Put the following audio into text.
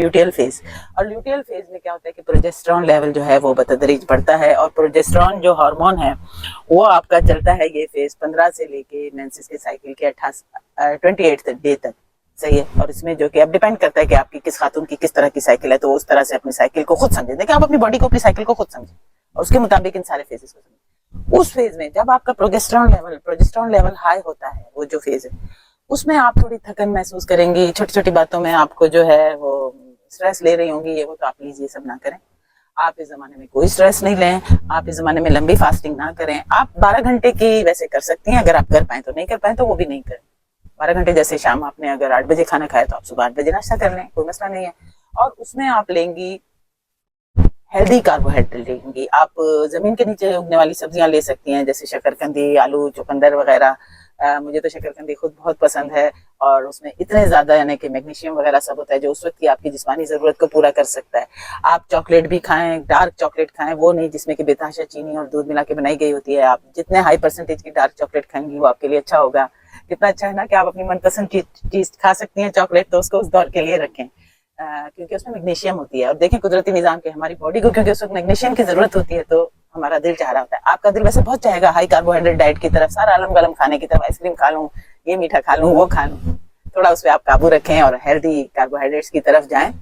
Luteal phase. और luteal phase में क्या होता है कि प्रोजेस्टेरॉन लेवल जो है वो बतदरीज बढ़ता है, और प्रोजेस्टेरॉन जो हार्मोन है वो आपका चलता है ये फेज 15 से लेके मेंसेस के साइकिल के 28 डे तक। सही है। और इसमें जो कि अब डिपेंड करता है कि आपकी किस खातून की किस तरह की साइकिल है, तो उस तरह से अपनी साइकिल को खुद समझें। देखिए, आप अपनी बॉडी को, अपनी साइकिल को खुद समझें और उसके मुताबिक इन सारे फेजेस को समझें। उस फेज में जब आपका प्रोजेस्टेरॉन लेवल हाई होता है, वो जो फेज है उसमें आप थोड़ी थकन महसूस करेंगी, छोटी छोटी बातों में आपको जो है वो स्ट्रेस ले रही होंगी, ये वो, तो आप प्लीज ये सब ना करें। आप इस जमाने में कोई स्ट्रेस नहीं लें, आप इस जमाने में लंबी फास्टिंग ना करें। आप 12 घंटे की वैसे कर सकती हैं, अगर आप कर पाए तो, नहीं कर पाए तो वो भी नहीं करें। 12 घंटे जैसे शाम आपने अगर 8 बजे खाना खाया तो आप सुबह 8 बजे नाश्ता कर लें, कोई मसला नहीं है। और उसमें आप लेंगी हेल्दी कार्बोहाइड्रेट लेंगी। आप जमीन के नीचे उगने वाली सब्जियां ले सकती हैं, जैसे शकरकंदी, आलू, चुकंदर वगैरह। मुझे तो शकरकंदी खुद बहुत पसंद है, और उसमें इतने ज्यादा यानी कि मैग्नीशियम वगैरह सब होता है जो उस वक्त की आपकी जिस्मानी जरूरत को पूरा कर सकता है। आप चॉकलेट भी खाएं, डार्क चॉकलेट खाएं, वो नहीं जिसमें कि बेतहाशा चीनी और दूध मिला के बनाई गई होती है। आप जितने हाई परसेंटेज की डार्क चॉकलेट खाएंगी वो आपके लिए अच्छा होगा। कितना अच्छा है ना कि आप अपनी मनपसंद चीज खा सकती हैं चॉकलेट, तो उसको उस दौर के लिए रखें, क्योंकि उसमें मैग्नीशियम होती है। और देखें कुदरती निजाम के हमारी बॉडी को क्योंकि उस वक्त मैग्नीशियम की जरूरत होती है, तो हमारा दिल चाह रहा होता है। आपका दिल वैसे बहुत चाहेगा हाई कार्बोहाइड्रेट डाइट की तरफ, सारा अलम गलम खाने की तरफ, आइसक्रीम खा लूं, ये मीठा खा लूं, वो खा लूं। थोड़ा उस पर आप काबू रखें और हेल्दी कार्बोहाइड्रेट्स की तरफ जाएं।